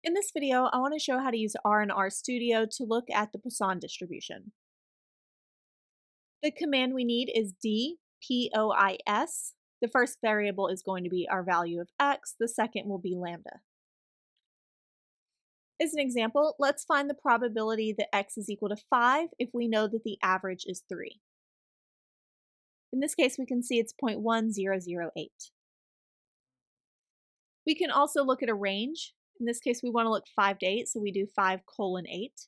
In this video, I want to show how to use R and R Studio to look at the Poisson distribution. The command we need is dPois. The first variable is going to be our value of x, the second will be lambda. As an example, let's find the probability that x is equal to 5 if we know that the average is 3. In this case, we can see it's 0.1008. We can also look at a range. In this case, we want to look 5 to 8, so we do 5:8.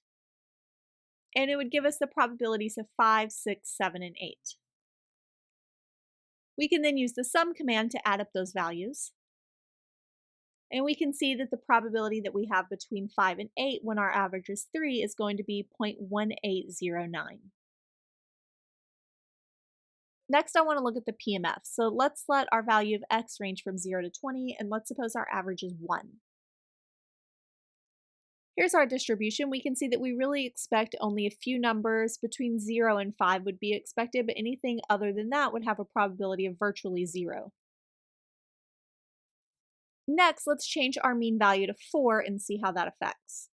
And it would give us the probabilities of 5, 6, 7, and 8. We can then use the sum command to add up those values. And we can see that the probability that we have between 5 and 8 when our average is 3 is going to be 0.1809. Next, I want to look at the PMF. So let's let our value of x range from 0 to 20, and let's suppose our average is 1. Here's our distribution. We can see that we really expect only a few numbers between 0 and 5 would be expected, but anything other than that would have a probability of virtually 0. Next, let's change our mean value to 4 and see how that affects.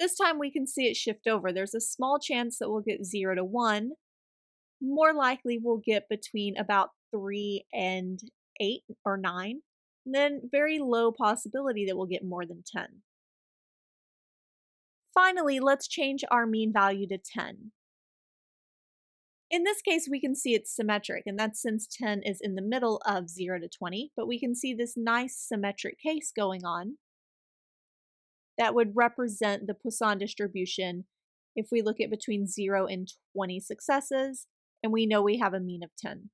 This time we can see it shift over. There's a small chance that we'll get 0 to 1. More likely we'll get between about 3 and 8 or 9. And then very low possibility that we'll get more than 10. Finally, let's change our mean value to 10. In this case, we can see it's symmetric, and that's since 10 is in the middle of 0 to 20, but we can see this nice symmetric case going on that would represent the Poisson distribution if we look at between 0 and 20 successes, and we know we have a mean of 10.